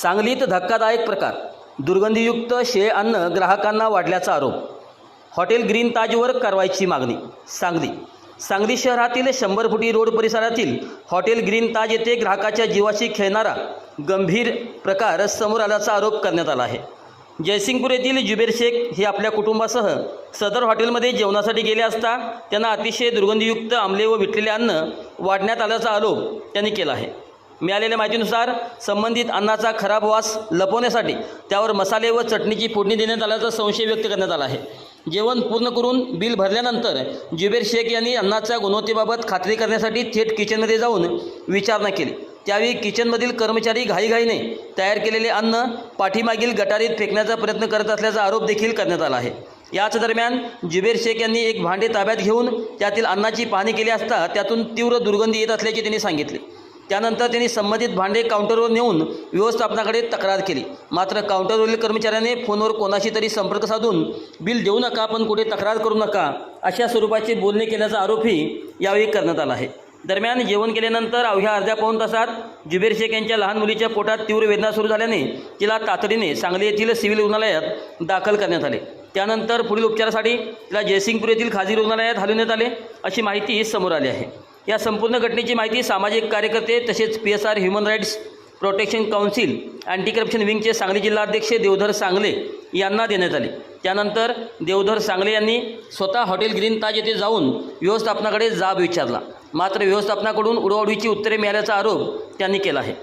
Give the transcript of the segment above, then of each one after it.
सांगलीत धक्कादायक प्रकार, दुर्गंधीयुक्त शेळे अन्न ग्राहकांना वाढल्याचा आरोप. हॉटेल ग्रीन ताजवर कारवाईची मागणी. सांगली शहरातील 100 फुटी रोड परिसरातील हॉटेल ग्रीन ताज येथे ग्राहकाच्या जीवाशी खेळणारा गंभीर प्रकार समोर आल्याचा आरोप करण्यात आला आहे. जयसिंगपूर येथील जुबेर शेख हे आपल्या कुटुंबासह सदर हॉटेलमध्ये जेवणासाठी गेले असता त्यांना अतिशय दुर्गंधीयुक्त आंबले व विटलेले अन्न वाढण्यात आल्याचा आरोप त्यांनी केला आहे. मिळालेल्या माहितीनुसार संबंधित अन्नाचा खराब वास लपवण्यासाठी त्यावर मसाले व चटणीची फोडणी देण्यात आल्याचा संशय व्यक्त करण्यात आला आहे. जेवण पूर्ण करून बिल भरल्यानंतर जुबेर शेख यांनी अन्नाच्या गुणवत्तेबाबत खात्री करण्यासाठी थेट किचनमध्ये जाऊन विचारणा केली. त्यावेळी किचनमधील कर्मचारी घाईघाईने तयार केलेले अन्न पाठीमागील गटारीत फेकण्याचा प्रयत्न करत असल्याचा आरोप देखील करण्यात आला आहे. याच दरम्यान जुबेर शेख यांनी एक भांडे ताब्यात घेऊन त्यातील अन्नाची पाहणी केली असता त्यातून तीव्र दुर्गंधी येत असल्याचे त्यांनी सांगितले. त्यानंतर त्यांनी संबंधित भांडे काउंटरवर नेऊन व्यवस्थापनाकडे तक्रार केली. मात्र काउंटरवरील कर्मचाऱ्याने फोनवर कोणाशी तरी संपर्क साधून बिल देऊ नका पण कुठे तक्रार करू नका अशा स्वरूपाचे बोलणे केल्याचा आरोपही यावेळी करण्यात आला आहे. दरम्यान जेवण केल्यानंतर अवघ्या अर्ध्या पाऊण तासात जुबेर शेख यांच्या लहान मुलीच्या पोटात तीव्र वेदना सुरू झाल्याने तिला तातडीने सांगली येथील सिव्हिल रुग्णालयात दाखल करण्यात आले. त्यानंतर पुढील उपचारासाठी तिला जयसिंगपूर येथील खाजगी रुग्णालयात हलवण्यात आले अशी माहिती समोर आली आहे. या संपूर्ण घटनेची माहिती सामाजिक कार्यकर्ते तसेच PSR human rights protection council anti corruption विंगचे सांगली जिल्हाध्यक्ष देवधर सांगले यांना देण्यात आले. त्यानंतर देवधर सांगले यांनी स्वतः हॉटेल ग्रीन ताज येथे जाऊन व्यवस्थापनाकडे जाब विचारला. मात्र व्यवस्थापनाकडून उडवाउडवीची उत्तरे मिळाल्याचा आरोप त्यांनी केला आहे.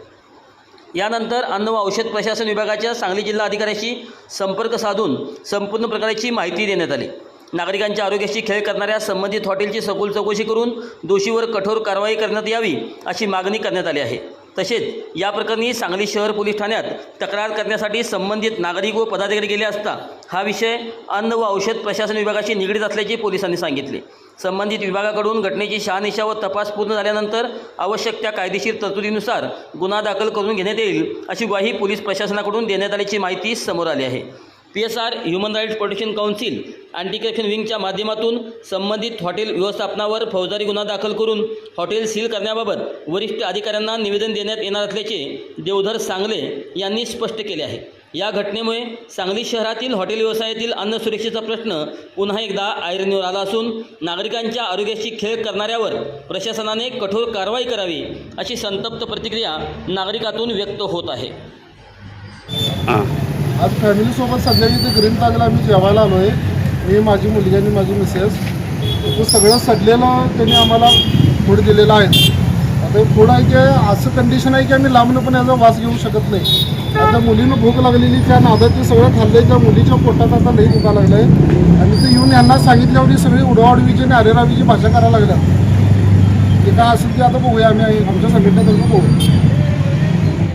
यानंतर अन्न व औषध प्रशासन विभागाच्या सांगली जिल्हा अधिकाऱ्याशी संपर्क साधून संपूर्ण प्रकाराची माहिती देण्यात आली. नागरिकांच्या आरोग्याशी खेळ करणाऱ्या संबंधित हॉटेलची सखोल चौकशी करून दोषीवर कठोर कारवाई करण्यात यावी अशी मागणी करण्यात आली आहे. तसेच या प्रकरणी सांगली शहर पोलीस ठाण्यात तक्रार करण्यासाठी संबंधित नागरिक व पदाधिकारी गेले असता हा विषय अन्न व औषध प्रशासन विभागाशी निगडीत असल्याचे पोलिसांनी सांगितले. संबंधित विभागाकडून घटनेची शहानिशा व तपास पूर्ण झाल्यानंतर आवश्यक त्या कायदेशीर तरतुदीनुसार गुन्हा दाखल करून घेण्यात येईल अशी ग्वाही पोलीस प्रशासनाकडून देण्यात आल्याची माहिती समोर आली आहे. PSR human rights protection council anti corruption विंगच्या माध्यमातून संबंधित हॉटेल व्यवस्थापनावर फौजदारी गुन्हा दाखल करून हॉटेल सील करण्याबाबत वरिष्ठ अधिकाऱ्यांना निवेदन देण्यात येणार असल्याचे देवधर सांगले यांनी स्पष्ट केले आहे. या घटनेमुळे सांगली शहरातील हॉटेल व्यवसायातील अन्न सुरक्षेचा प्रश्न पुन्हा एकदा ऐरणीवर आला असून नागरिकांच्या आरोग्याशी खेळ करणाऱ्यावर प्रशासनाने कठोर कारवाई करावी अशी संतप्त प्रतिक्रिया नागरिकातून व्यक्त होत आहे. आज फॅमिलीसोबत सध्या इथे ग्रीन ताजला आम्ही जेवायला आलो आहे. मी, माझी मुलगी आणि माझी मिसेस. तो सगळं सडलेलं त्यांनी आम्हाला फूड दिलेलं आहे. आता फूड आहे की असं कंडिशन आहे की आम्ही लांबनं पण याचा वास घेऊ शकत नाही. आता मुलीनं भूक लागलेली त्या नादात ते सगळं खाल्लं आहे. त्या मुलीच्या पोटात आता लई दुखा लागलं आहे आणि ते येऊन यांना सांगितल्यावर सगळी उडवाउडवीची आणि अरेरावीची भाषा करायला लागल्या. ते काय असेल ते आता बघूया आम्ही आमच्या संघटनेतर्फे बघू.